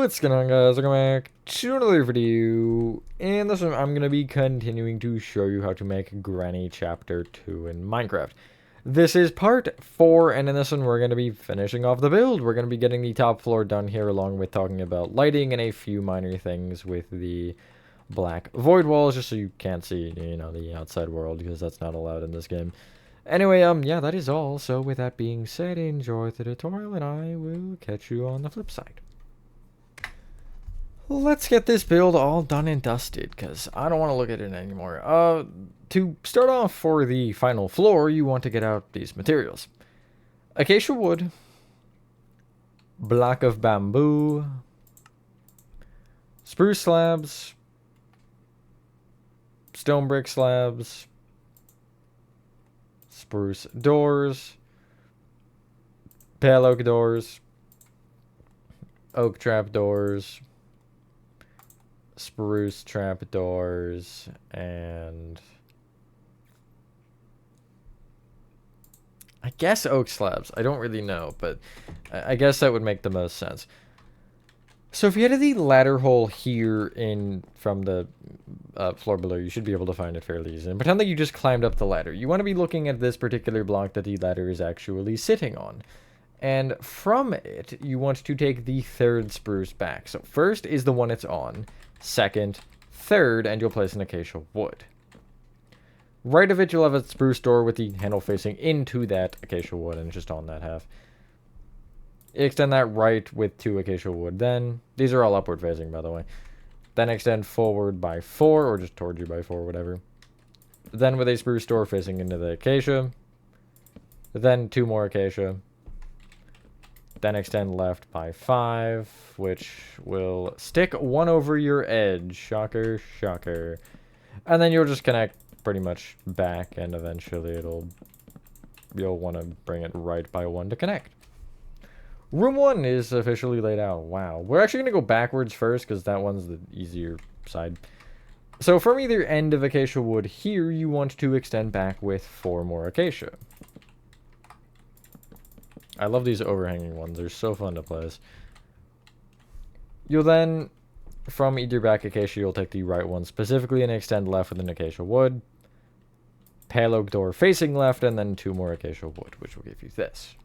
What's going on, guys? Welcome back to another video. In this one, I'm going to be continuing to show you how to make Granny Chapter 2 in Minecraft. This is part 4, and in this one, we're going to be finishing off the build. We're going to be getting the top floor done here, along with talking about lighting and a few minor things with the black void walls, just so you can't see, you know, the outside world, because that's not allowed in this game. Anyway, yeah, that is all. So with that being said, enjoy the tutorial, and I will catch you on the flip side. Let's get this build all done and dusted, because I don't want to look at it anymore. To start off for the final floor, you want to get out these materials. Acacia wood, block of bamboo, spruce slabs, stone brick slabs, spruce doors, pale oak doors, oak trap doors, spruce trapdoors, and I guess oak slabs. I don't really know, but I guess that would make the most sense. So if you head to the ladder hole here in from the floor below, you should be able to find it fairly easily. And pretend that you just climbed up the ladder. You want to be looking at this particular block that the ladder is actually sitting on. And from it, you want to take the third spruce back. So first is the one it's on. Second, third, and you'll place an acacia wood. Right of it, you'll have a spruce door with the handle facing into that acacia wood, and it's just on that half. Extend that right with 2 acacia wood. Then, these are all upward facing, by the way. Then extend forward by 4, or just towards you by 4, whatever. Then with a spruce door facing into the acacia. Then 2 more acacia. Then extend left by 5, which will stick 1 over your edge. Shocker, shocker. And then you'll just connect pretty much back, and eventually you'll want to bring it right by 1 to connect. Room 1 is officially laid out. Wow. We're actually going to go backwards first, because that one's the easier side. So from either end of acacia wood here, you want to extend back with 4 more acacia. I love these overhanging ones. They're so fun to place. You'll then, from either back acacia, you'll take the right one specifically and extend left with an acacia wood. Pale oak door facing left, and then 2 more acacia wood, which will give you this.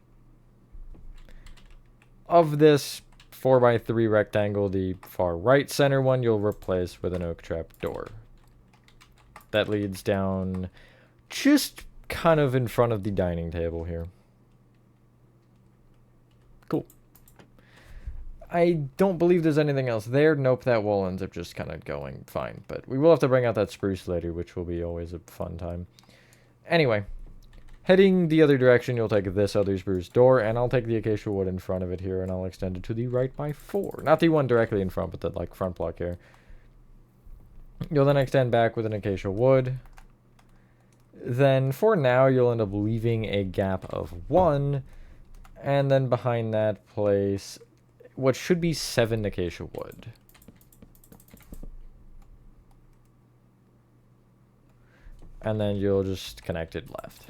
Of this 4x3 rectangle, the far right center one you'll replace with an oak trap door. That leads down just kind of in front of the dining table here. Cool. I don't believe there's anything else there. Nope, that wall ends up just kind of going fine. But we will have to bring out that spruce later, which will be always a fun time. Anyway, heading the other direction, you'll take this other spruce door, and I'll take the acacia wood in front of it here, and I'll extend it to the right by 4. Not the one directly in front, but the like front block here. You'll then extend back with an acacia wood. Then for now, you'll end up leaving a gap of 1. And then behind that, place what should be 7 acacia wood. And then you'll just connect it left.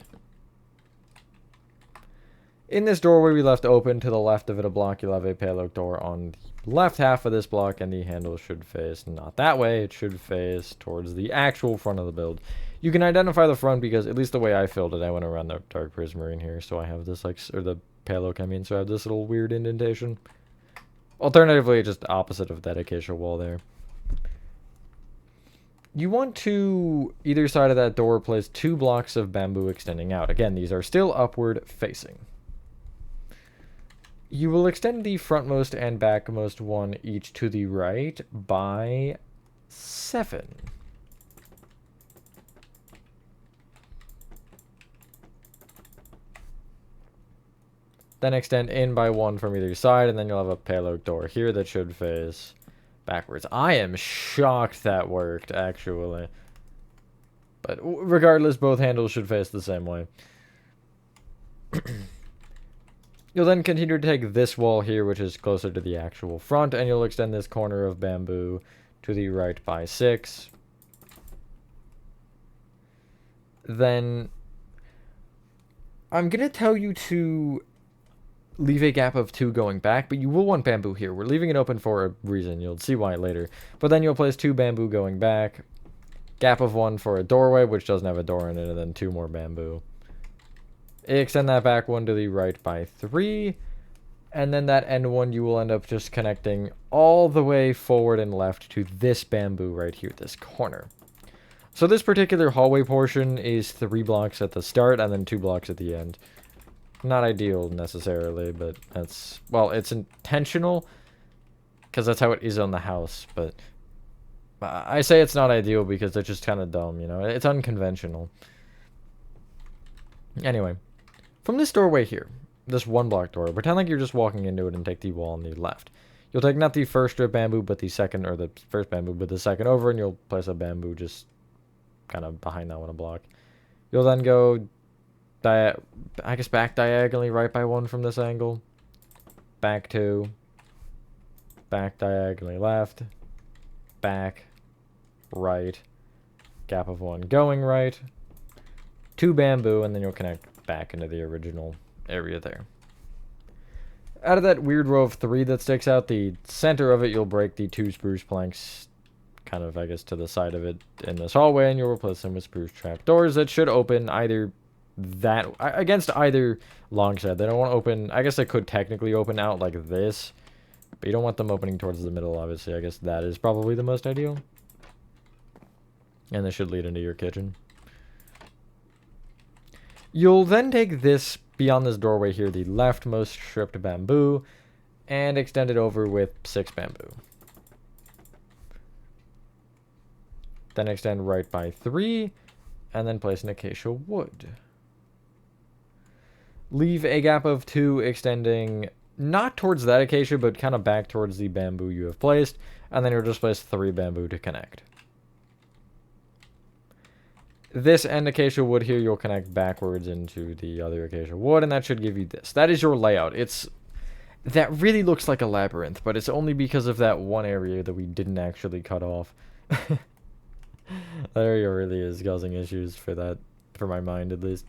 In this doorway we left open, to the left of it a block, you'll have a pale oak door on the left half of this block, and the handle should face not that way. It should face towards the actual front of the build. You can identify the front because, at least the way I filled it, I went around the dark prismarine here, so I have this, like, or the pale oak, I mean, so I have this little weird indentation. Alternatively, just opposite of that acacia wall there. You want to, either side of that door, place 2 blocks of bamboo extending out. Again, these are still upward facing. You will extend the frontmost and backmost one each to the right by 7. Then extend in by 1 from either side, and then you'll have a pale oak door here that should face backwards. I am shocked that worked, actually. But regardless, both handles should face the same way. You'll then continue to take this wall here, which is closer to the actual front, and you'll extend this corner of bamboo to the right by 6. Then I'm going to tell you to leave a gap of 2 going back, but you will want bamboo here. We're leaving it open for a reason. You'll see why later. But then you'll place 2 bamboo going back, gap of 1 for a doorway, which doesn't have a door in it, and then 2 more bamboo. Extend that back one to the right by 3, and then that end one you will end up just connecting all the way forward and left to this bamboo right here, this corner. So this particular hallway portion is 3 blocks at the start and then 2 blocks at the end. Not ideal necessarily, but that's, well, it's intentional because that's how it is on the house, but I say it's not ideal because it's just kind of dumb, you know? It's unconventional. Anyway, from this doorway here, this 1 block door, pretend like you're just walking into it and take the wall on the left. You'll take not the first strip bamboo, but the second, or the first bamboo, but the second over, and you'll place a bamboo just kind of behind that one a block. You'll then go, I guess back diagonally right by 1 from this angle. Back 2. Back diagonally left. Back. Right. Gap of 1 going right. 2 bamboo, and then you'll connect back into the original area there. Out of that weird row of 3 that sticks out, the center of it, you'll break the 2 spruce planks kind of, I guess, to the side of it in this hallway, and you'll replace them with spruce trapdoors that should open either that against either long side. They don't want to open, I guess they could technically open out like this, but you don't want them opening towards the middle, obviously. I guess that is probably the most ideal. And this should lead into your kitchen. You'll then take this, beyond this doorway here, the leftmost stripped bamboo, and extend it over with 6 bamboo. Then extend right by 3, and then place an acacia wood. Leave a gap of 2 extending not towards that acacia, but kind of back towards the bamboo you have placed, and then you'll just place 3 bamboo to connect. This end acacia wood here, you'll connect backwards into the other acacia wood, and that should give you this. That is your layout. That really looks like a labyrinth, but it's only because of that one area that we didn't actually cut off. That area really is causing issues for my mind at least.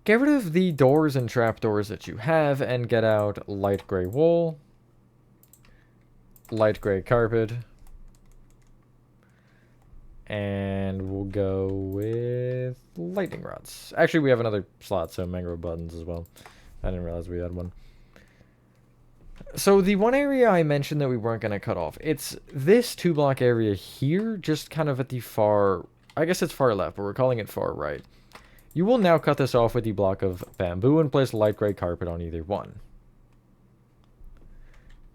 Get rid of the doors and trapdoors that you have and get out light gray wool, light gray carpet, and we'll go with lightning rods. Actually, we have another slot, so mangrove buttons as well. I didn't realize we had one. So the one area I mentioned that we weren't going to cut off, it's this 2 block area here, just kind of at the far, I guess it's far left, but we're calling it far right. You will now cut this off with the block of bamboo and place light gray carpet on either one.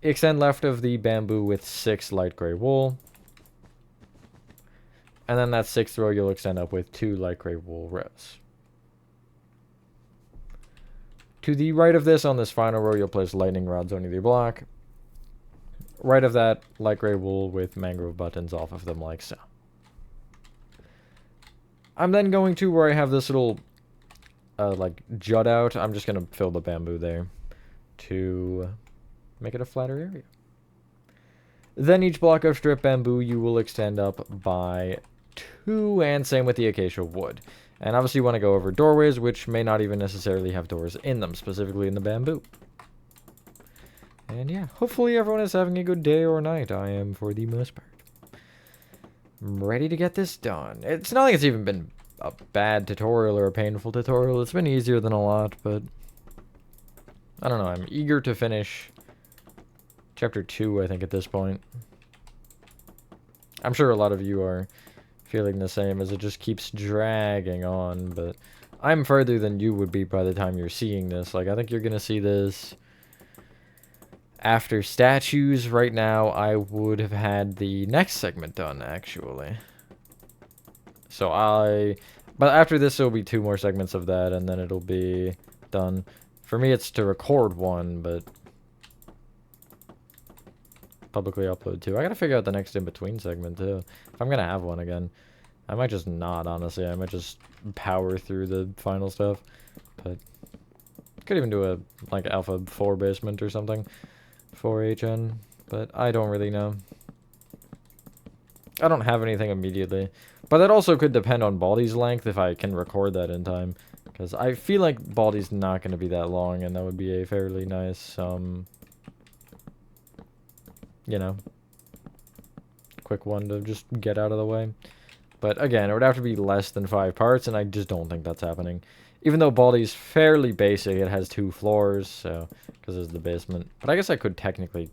Extend left of the bamboo with 6 light gray wool. And then that 6th row you'll extend up with 2 light gray wool rows. To the right of this, on this final row, you'll place lightning rods on either block. Right of that, light gray wool with mangrove buttons off of them like so. I'm then going to where I have this little, like, jut out. I'm just going to fill the bamboo there to make it a flatter area. Then each block of strip bamboo you will extend up by 2, and same with the acacia wood. And obviously you want to go over doorways, which may not even necessarily have doors in them, specifically in the bamboo. And yeah, hopefully everyone is having a good day or night. I am for the most part. I'm ready to get this done. It's not like it's even been a bad tutorial or a painful tutorial. It's been easier than a lot, but I don't know. I'm eager to finish chapter 2, I think, at this point. I'm sure a lot of you are feeling the same, as it just keeps dragging on, but I'm further than you would be by the time you're seeing this. Like, I think you're gonna see this after statues. Right now, I would have had the next segment done, actually. But after this, there'll be 2 more segments of that, and then it'll be done. For me, it's to record 1, but publicly upload 2. I gotta figure out the next in-between segment, too. If I'm gonna have one again. I might just not, honestly. I might just power through the final stuff. But could even do a, like, Alpha 4 basement or something. 4HN. But I don't really know. I don't have anything immediately. But that also could depend on Baldi's length, if I can record that in time. Because I feel like Baldi's not going to be that long, and that would be a fairly nice, you know, quick one to just get out of the way. But again, it would have to be less than 5 parts, and I just don't think that's happening. Even though Baldi's fairly basic, it has 2 floors, so, because it's the basement. But I guess I could technically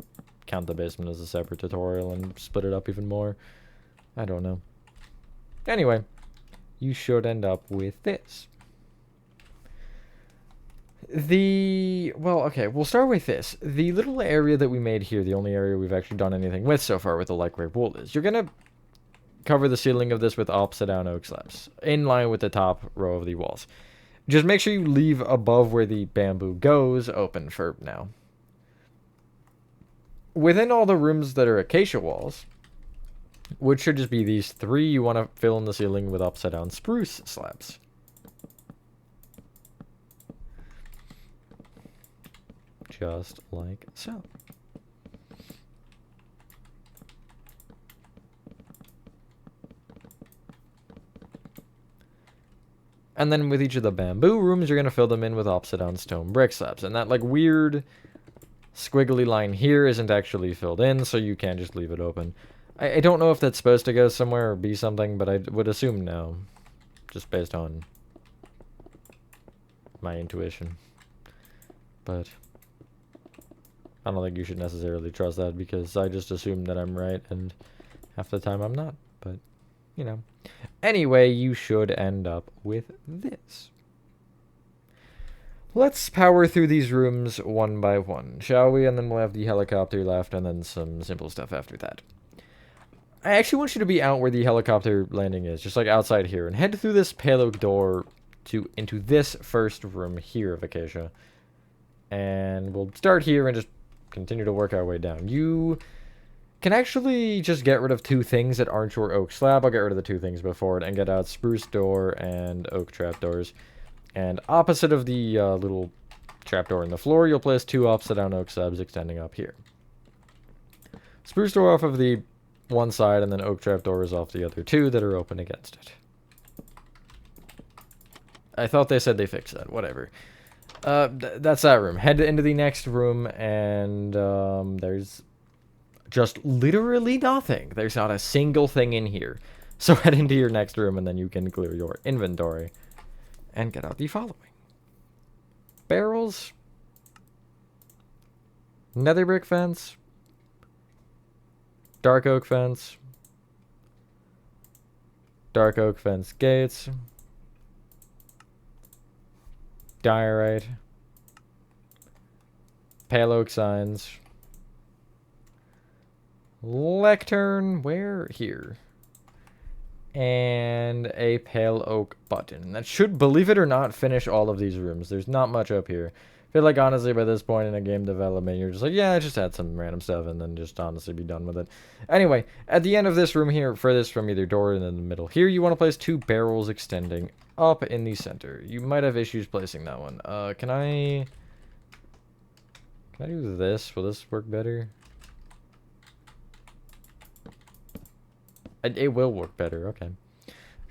count the basement as a separate tutorial and split it up even more. I don't know. Anyway, you should end up with this. Well, okay, we'll start with this. The little area that we made here, the only area we've actually done anything with so far with the light gray wool is, you're gonna cover the ceiling of this with upside down oak slabs, in line with the top row of the walls. Just make sure you leave above where the bamboo goes open for now. Within all the rooms that are acacia walls, which should just be these 3, you want to fill in the ceiling with upside down spruce slabs. Just like so. And then with each of the bamboo rooms, you're going to fill them in with upside down stone brick slabs. And that like weird squiggly line here isn't actually filled in, so you can't just leave it open. I don't know if that's supposed to go somewhere or be something, but I would assume no. Just based on my intuition. But I don't think you should necessarily trust that, because I just assume that I'm right, and half the time I'm not. But, you know. Anyway, you should end up with this. Let's power through these rooms one by one, shall we? And then we'll have the helicopter left, and then some simple stuff after that. I actually want you to be out where the helicopter landing is, just like outside here, and head through this pale oak door into this first room here of Acacia. And we'll start here and just continue to work our way down. You can actually just get rid of 2 things that aren't your oak slab. I'll get rid of the 2 things before it and get out spruce door and oak trapdoors. And opposite of the little trapdoor in the floor, you'll place 2 upside down oak slabs extending up here. Spruce door off of the one side, and then oak trapdoors off the other 2 that are open against it. I thought they said they fixed that. Whatever. That's that room. Head into the next room, and there's just literally nothing. There's not a single thing in here. So head into your next room, and then you can clear your inventory and get out the following: barrels, nether brick fence, dark oak fence gates, diorite, pale oak signs, lectern, where? Here. And a pale oak button. That should, believe it or not, finish all of these rooms. There's not much up here. I feel like, honestly, by this point in a game development, you're just like, yeah, just add some random stuff and then just honestly be done with it. Anyway, at the end of this room here, furthest from either door and in the middle here, you want to place 2 barrels extending up in the center. You might have issues placing that one. Can I do this? Will this work better? It will work better. Okay.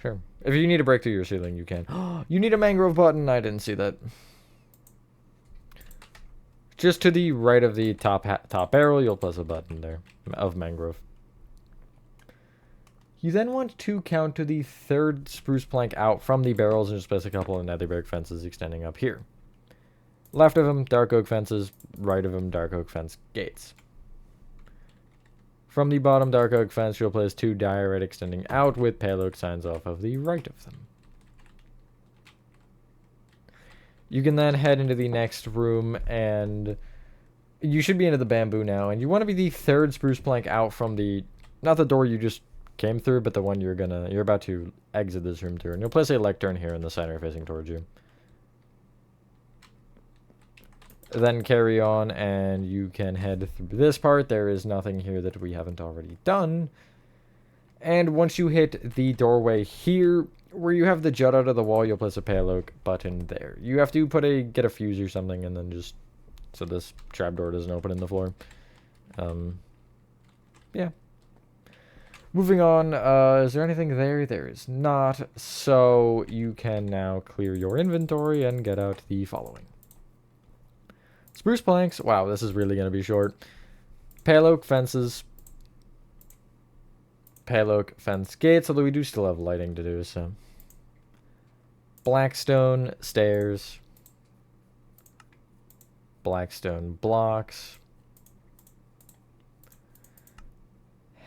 Sure. If you need to break through your ceiling, you can. You need a mangrove button. I didn't see that. Just to the right of the top barrel, you'll place a button there of mangrove. You then want to count to the 3rd spruce plank out from the barrels and just place a couple of nether brick fences extending up here. Left of them, dark oak fences. Right of them, dark oak fence gates. From the bottom dark oak fence, you'll place 2 diorite extending out with pale oak signs off of the right of them. You can then head into the next room, and you should be into the bamboo now, and you want to be the 3rd spruce plank out from the, not the door you just came through, but the one you're about to exit this room through. And you'll place a lectern here in the center facing towards you. Then carry on, and you can head through this part. There is nothing here that we haven't already done. And once you hit the doorway here, where you have the jut out of the wall, you'll place a pale oak button there. You have to get a fuse or something, and then just so this trapdoor doesn't open in the floor. Yeah. Moving on, is there anything there? There is not. So you can now clear your inventory and get out the following. Spruce planks. Wow, this is really going to be short. Pale oak fences. Pale oak fence gates, although we do still have lighting to do, so. Blackstone stairs. Blackstone blocks.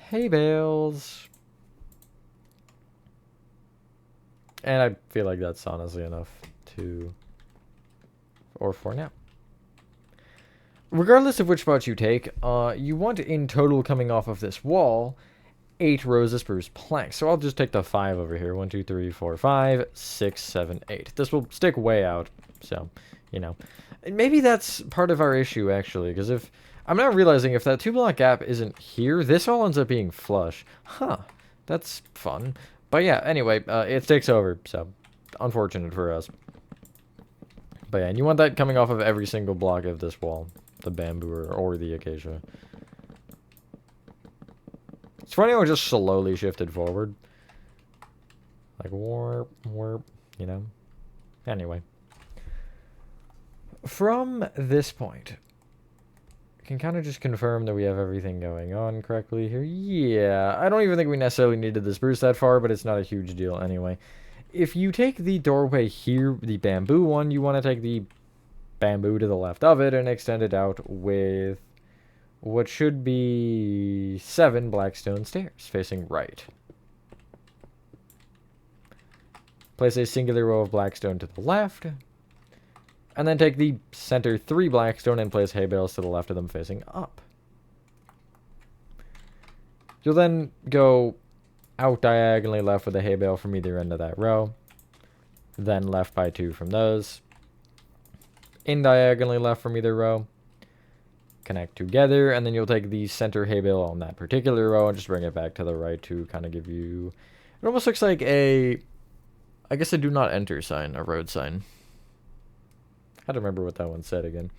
Hay bales. And I feel like that's honestly enough to... or for now. Regardless of which spot you take, you want in total coming off of this wall 8 rows of spruce planks. So I'll just take the 5 over here. 1, 2, 3, 4, 5, 6, 7, 8. This will stick way out, so, you know. And maybe that's part of our issue, actually, because if... I'm now realizing if that 2-block gap isn't here, this all ends up being flush. Huh. That's fun. But yeah, anyway, it sticks over, so unfortunate for us. But yeah, and you want that coming off of every single block of this wall. The bamboo or the acacia. It's funny how it just slowly shifted forward. Like, warp, warp, you know? Anyway. From this point, I can kind of just confirm that we have everything going on correctly here. Yeah, I don't even think we necessarily needed the spruce that far, but it's not a huge deal anyway. If you take the doorway here, the bamboo one, you want to take the bamboo to the left of it and extend it out with what should be 7 blackstone stairs facing right. Place a singular row of blackstone to the left. And then take the center 3 blackstone and place hay bales to the left of them facing up. You'll then go out diagonally left with a hay bale from either end of that row. Then left by 2 from those. In diagonally left from either row. Connect together, and then you'll take the center hay bale on that particular row and just bring it back to the right to kind of give you... It almost looks like a... I guess a do not enter sign, a road sign. I don't remember what that one said again.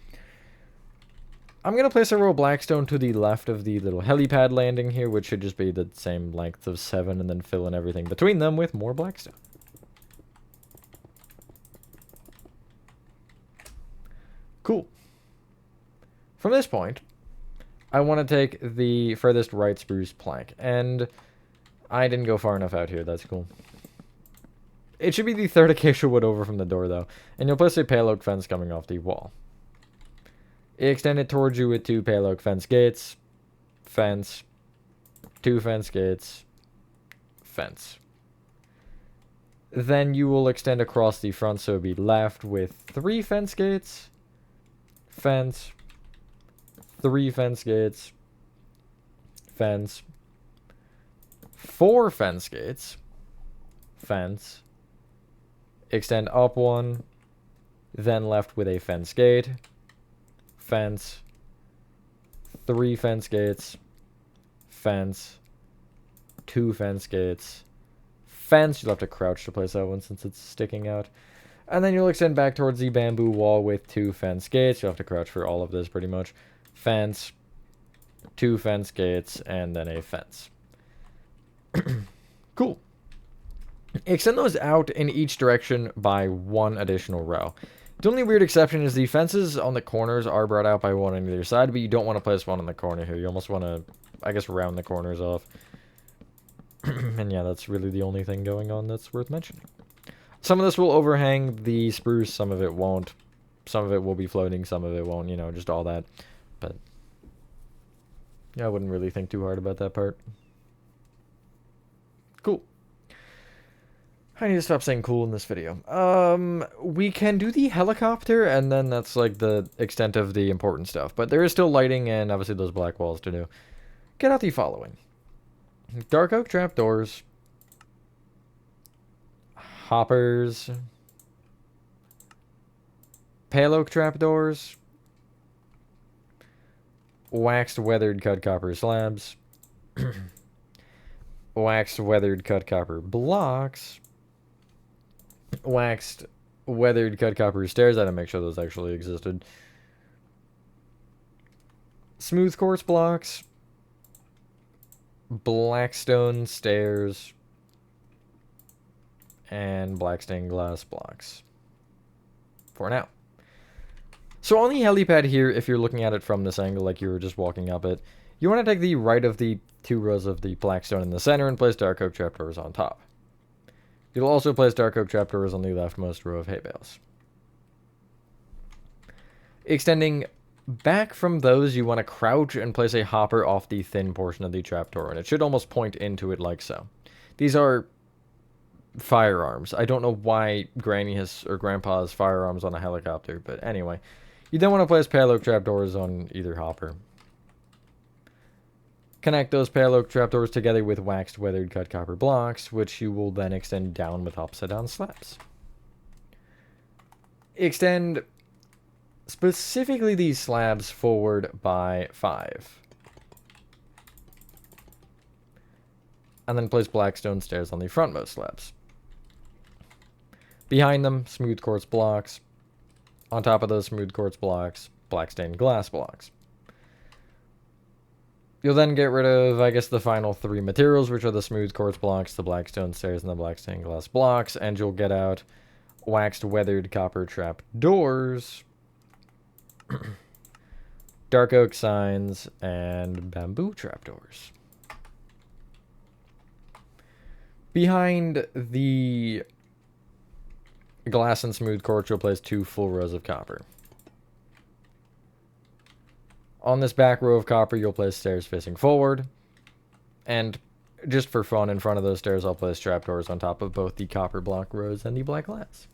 I'm going to place a row of blackstone to the left of the little helipad landing here, which should just be the same length of 7, and then fill in everything between them with more blackstone. Cool. From this point, I want to take the furthest right spruce plank, and I didn't go far enough out here. That's cool. It should be the 3rd acacia wood over from the door, though, and you'll place a pale oak fence coming off the wall. Extend it towards you with 2 pale oak fence gates, fence, 2 fence gates, fence. Then you will extend across the front, so it'll be left with 3 fence gates, fence, 3 fence gates, fence, 4 fence gates, fence, extend up 1, then left with a fence gate, fence, 3 fence gates, fence, 2 fence gates, fence. You'll have to crouch to place that one since it's sticking out. And then you'll extend back towards the bamboo wall with 2 fence gates. You'll have to crouch for all of this pretty much. Fence, 2 fence gates, and then a fence. Cool. Extend those out in each direction by 1 additional row. The only weird exception is the fences on the corners are brought out by 1 on either side, but you don't want to place 1 on the corner here. You almost want to, I guess, round the corners off. And yeah, that's really the only thing going on that's worth mentioning. Some of this will overhang the spruce, some of it won't. Some of it will be floating, some of it won't, you know, just all that. But yeah, I wouldn't really think too hard about that part. Cool. I need to stop saying cool in this video. We can do the helicopter, and then that's like the extent of the important stuff. But there is still lighting and obviously those black walls to do. Get out the following. Dark oak trapdoors. Hoppers. Pale oak trapdoors. Waxed weathered cut copper slabs. Waxed weathered cut copper blocks. Waxed weathered cut copper stairs. I had to make sure those actually existed. Smooth quartz blocks. blackstone stairs, and black stained glass blocks. For now. So on the helipad here, if you're looking at it from this angle, like you were just walking up it, you want to take the right of the 2 rows of the blackstone in the center and place dark oak trapdoors on top. You'll also place dark oak trapdoors on the leftmost row of hay bales. Extending back from those, you want to crouch and place a hopper off the thin portion of the trapdoor, and it should almost point into it like so. These are firearms. I don't know why Granny has, or Grandpa has firearms on a helicopter, but anyway. You then want to place pale oak trapdoors on either hopper. Connect those pale oak trapdoors together with waxed weathered cut copper blocks, which you will then extend down with upside down slabs. Extend specifically these slabs forward by 5. And then place blackstone stairs on the frontmost slabs. Behind them, smooth quartz blocks. On top of those smooth quartz blocks, black stained glass blocks. You'll then get rid of, I guess, the final 3 materials, which are the smooth quartz blocks, the blackstone stairs, and the black stained glass blocks, and you'll get out waxed weathered copper trap doors, dark oak signs, and bamboo trapdoors. Behind the glass and smooth quartz, you'll place 2 full rows of copper. On this back row of copper, you'll place stairs facing forward. And just for fun, in front of those stairs, I'll place trapdoors on top of both the copper block rows and the black glass.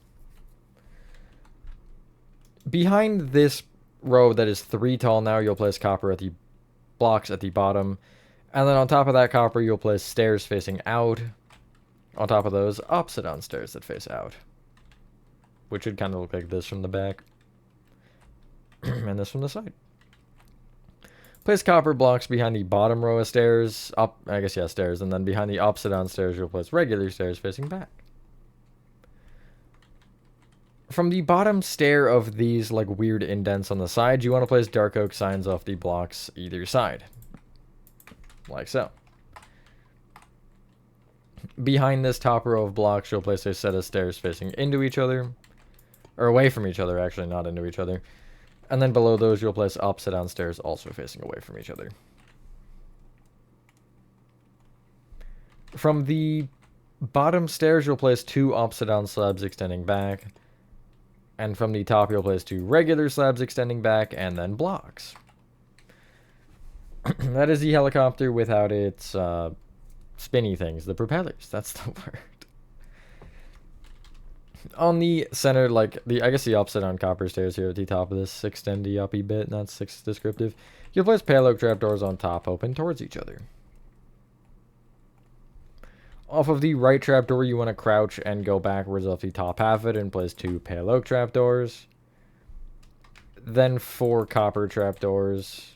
Behind this row that is 3 tall now, you'll place copper at the blocks at the bottom. And then on top of that copper, you'll place stairs facing out. On top of those, upside down stairs that face out. Which should kind of look like this from the back. And this from the side. Place copper blocks behind the bottom row of stairs. Stairs. And then behind the upside down stairs, you'll place regular stairs facing back. From the bottom stair of these like weird indents on the side, you want to place dark oak signs off the blocks either side. Like so. Behind this top row of blocks, you'll place a set of stairs facing into each other. Or away from each other, actually, not into each other. And then below those, you'll place upside down stairs also facing away from each other. From the bottom stairs, you'll place 2 upside down slabs extending back. And from the top, you'll place 2 regular slabs extending back, and then blocks. That is the helicopter without its spinny things, the propellers. That's the word. On the center, I guess the upside down copper stairs here at the top of this extendy uppy bit, not 6 descriptive. You'll place pale oak trapdoors on top, open towards each other. Off of the right trapdoor, you want to crouch and go backwards off the top half of it and place 2 pale oak trapdoors. Then 4 copper trapdoors.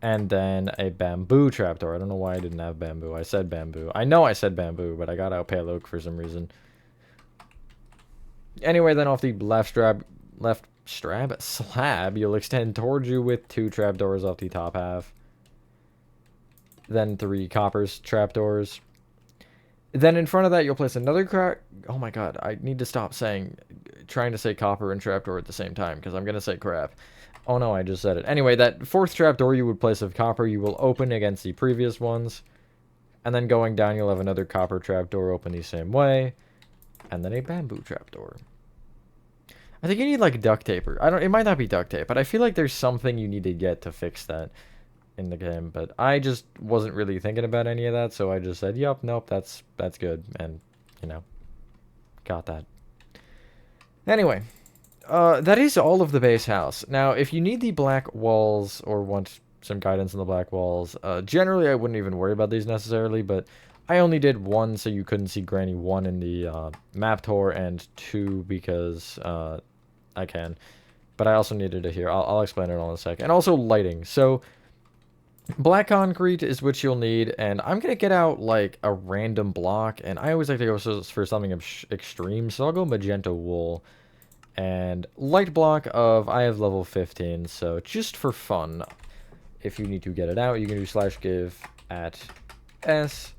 And then a bamboo trapdoor. I don't know why I didn't have bamboo. I said bamboo. I know I said bamboo, but I got out pale oak for some reason. Anyway, then off the left slab, you'll extend towards you with 2 trapdoors off the top half. Then 3 copper trapdoors. Then in front of that, you'll place another oh my god, I need to stop trying to say copper and trapdoor at the same time, because I'm going to say crap. Oh no, I just said it. Anyway, that 4th trapdoor you would place of copper, you will open against the previous ones. And then going down, you'll have another copper trapdoor open the same way. And then a bamboo trapdoor. I think you need like duct tape. It might not be duct tape, but I feel like there's something you need to get to fix that in the game. But I just wasn't really thinking about any of that, so I just said, "Yup, nope, that's good," and got that. Anyway, that is all of the base house. Now, if you need the black walls or want some guidance on the black walls, generally I wouldn't even worry about these necessarily, but I only did 1 so you couldn't see Granny 1 in the map tour, and 2 because I can. But I also needed it here. I'll explain it all in a sec. And also lighting. So black concrete is what you'll need, and I'm going to get out like a random block, and I always like to go for something extreme, so I'll go magenta wool. And light block I have level 15, so just for fun, if you need to get it out, you can do /give at s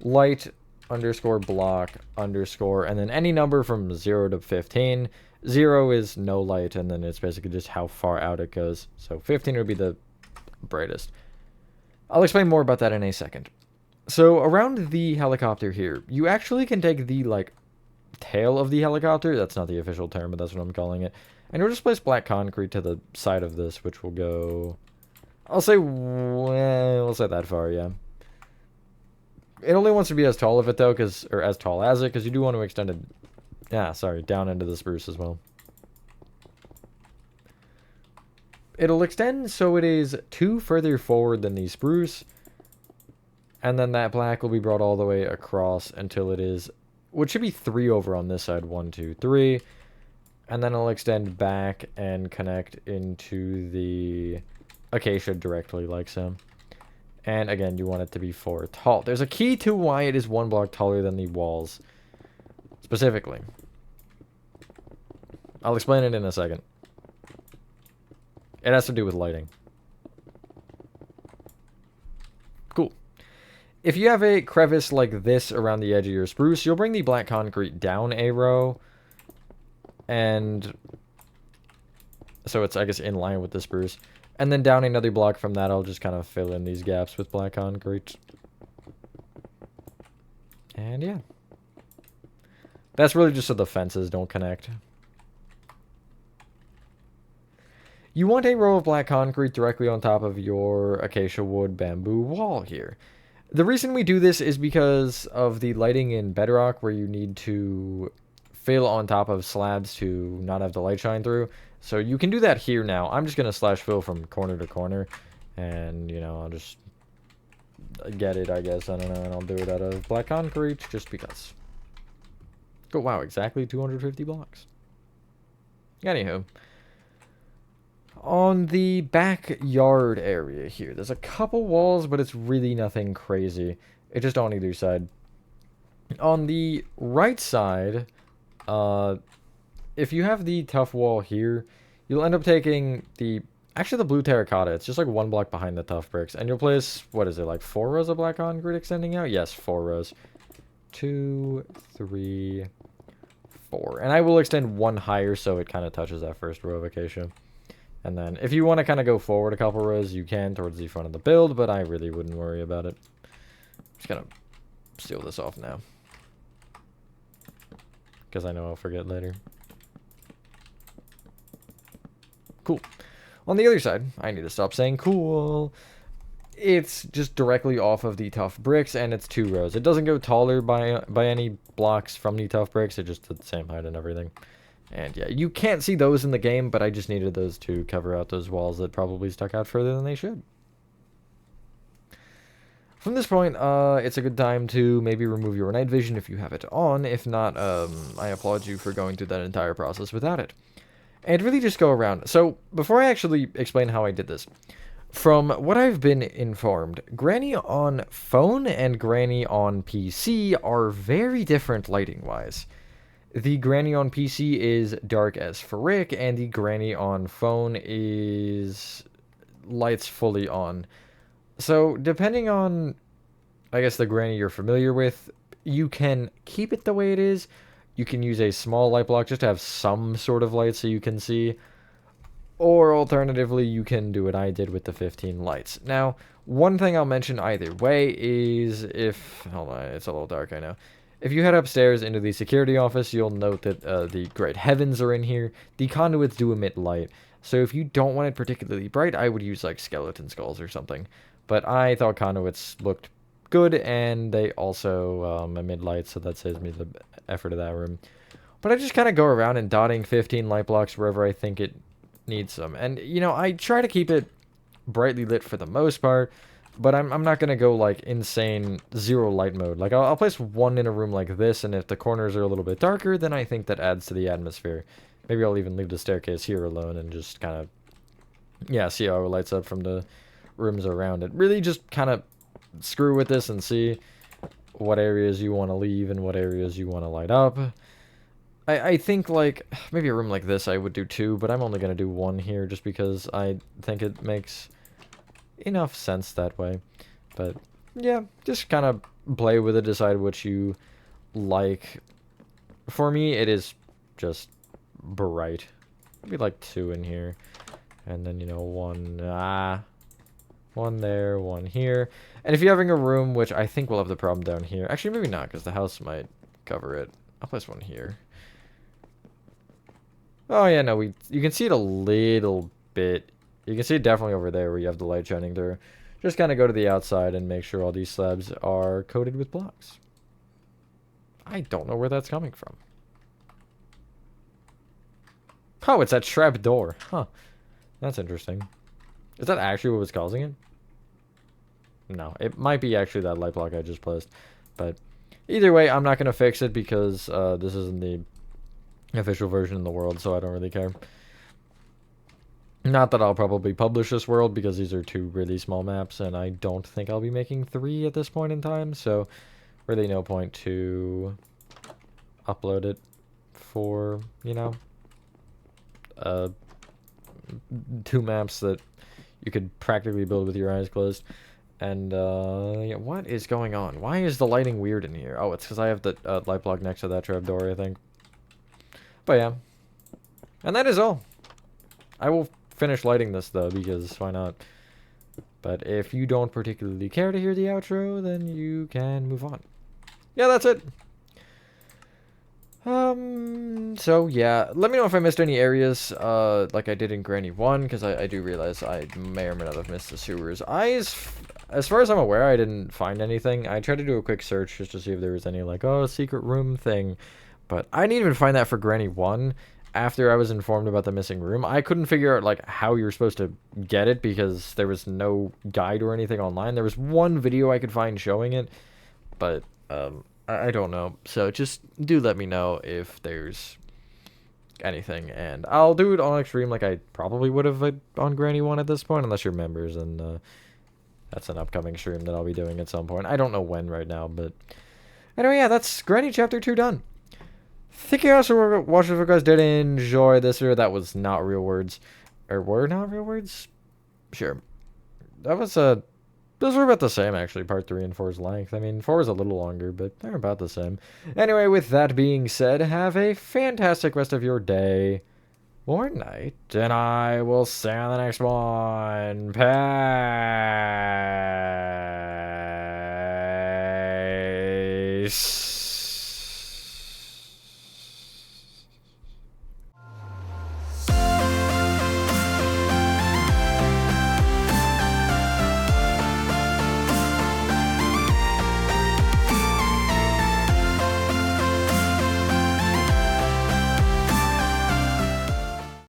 light underscore block underscore, and then any number from 0 to 15. 0 is no light, and then it's basically just how far out it goes. So 15 would be the brightest. I'll explain more about that in a second. So around the helicopter here, you actually can take the, like, tail of the helicopter. That's not the official term, but that's what I'm calling it. And you'll just place black concrete to the side of this, which will go... I'll say... Well, we'll say that far, yeah. It only wants to be as tall of it, though, or as tall as it, because you do want to extend it... Yeah, sorry, down into the spruce as well. It'll extend so it is 2 further forward than the spruce, and then that black will be brought all the way across until it is, which should be 3 over on this side, 1, 2, 3, and then it'll extend back and connect into the acacia directly, like so. And again, you want it to be 4 tall. There's a key to why it is 1 block taller than the walls, specifically. I'll explain it in a second. It has to do with lighting. Cool. If you have a crevice like this around the edge of your spruce, you'll bring the black concrete down a row. And so it's, I guess, in line with the spruce. And then down another block from that, I'll just kind of fill in these gaps with black concrete. And yeah. That's really just so the fences don't connect. You want a row of black concrete directly on top of your acacia wood bamboo wall here. The reason we do this is because of the lighting in bedrock, where you need to fill on top of slabs to not have the light shine through. So you can do that here now. I'm just going to slash fill from corner to corner. And, you know, I'll just get it, I guess. I don't know. And I'll do it out of black concrete just because. Oh, wow. Exactly 250 blocks. Anywho. On the backyard area here, there's a couple walls, but it's really nothing crazy. It's just on either side. On the right side, if you have the tough wall here, you'll end up taking actually the blue terracotta. It's just like 1 block behind the tough bricks. And you'll place, what is it, like 4 rows of black concrete extending out? Yes, 4 rows. 2, 3, 4. And I will extend 1 higher so it kind of touches that first row of acacia. And then if you want to kind of go forward a couple rows, you can towards the front of the build, but I really wouldn't worry about it. I'm just going to seal this off now, because I know I'll forget later. Cool. On the other side, I need to stop saying cool. It's just directly off of the tough bricks, and it's 2 rows. It doesn't go taller by any blocks from the tough bricks. It's just the same height and everything. And yeah, you can't see those in the game, but I just needed those to cover out those walls that probably stuck out further than they should. From this point, it's a good time to maybe remove your night vision if you have it on. If not, I applaud you for going through that entire process without it. And really just go around. So, before I actually explain how I did this, from what I've been informed, Granny on phone and Granny on PC are very different lighting-wise. The Granny on PC is dark as frick, and the Granny on phone is lights fully on. So, depending on, I guess, the Granny you're familiar with, you can keep it the way it is. You can use a small light block just to have some sort of light so you can see. Or, alternatively, you can do what I did with the 15 lights. Now, one thing I'll mention either way is if... Hold on, it's a little dark, I know. If you head upstairs into the security office, you'll note that the great heavens are in here. The conduits do emit light, so if you don't want it particularly bright, I would use like skeleton skulls or something. But I thought conduits looked good, and they also emit light, so that saves me the effort of that room. But I just kind of go around and dotting 15 light blocks wherever I think it needs some. And, you know, I try to keep it brightly lit for the most part. But I'm not going to go, like, insane zero light mode. Like, I'll place 1 in a room like this, and if the corners are a little bit darker, then I think that adds to the atmosphere. Maybe I'll even leave the staircase here alone and just kind of, yeah, see how it lights up from the rooms around it. Really just kind of screw with this and see what areas you want to leave and what areas you want to light up. I think, like, maybe a room like this I would do 2, but I'm only going to do 1 here just because I think it makes enough sense that way. But yeah, just kind of play with it, decide what you like. For me, it is just bright. Maybe like 2 in here. And then, one there, one here. And if you're having a room, which I think we'll have the problem down here. Actually, maybe not, because the house might cover it. I'll place one here. Oh, yeah, no, you can see it a little bit. You can see it definitely over there where you have the light shining through. Just kind of go to the outside and make sure all these slabs are coated with blocks. I don't know where that's coming from. Oh, it's that trap door. Huh. That's interesting. Is that actually what was causing it? No, it might be actually that light block I just placed. But either way, I'm not going to fix it because this isn't the official version in the world, so I don't really care. Not that I'll probably publish this world because these are 2 really small maps, and I don't think I'll be making 3 at this point in time, so really no point to upload it for, 2 maps that you could practically build with your eyes closed. And, yeah, what is going on? Why is the lighting weird in here? Oh, it's because I have the light block next to that trapdoor, I think. But, yeah. And that is all. I will finish lighting this, though, because why not? But if you don't particularly care to hear the outro, then you can move on. Yeah, that's it. So yeah, let me know if I missed any areas, like I did in Granny 1, because I do realize I may or may not have missed the sewers. As far as I'm aware, I didn't find anything. I tried to do a quick search just to see if there was any, like, oh, secret room thing, but I didn't even find that for Granny 1 after I was informed about the missing room. I couldn't figure out, like, how you were supposed to get it, because there was no guide or anything online. There was one video I could find showing it, but, I don't know. So just do let me know if there's anything, and I'll do it on Extreme like I probably would have on Granny 1 at this point, unless you're members, and that's an upcoming stream that I'll be doing at some point. I don't know when right now, but anyway, yeah, that's Granny Chapter 2 done. Thank you guys for watching. If you guys did enjoy this video, that was not real words. Or were not real words? Sure. That was, those were about the same, actually, part 3 and 4's length. I mean, 4 is a little longer, but they're about the same. Anyway, with that being said, have a fantastic rest of your day or night, and I will see you on the next one. Peace.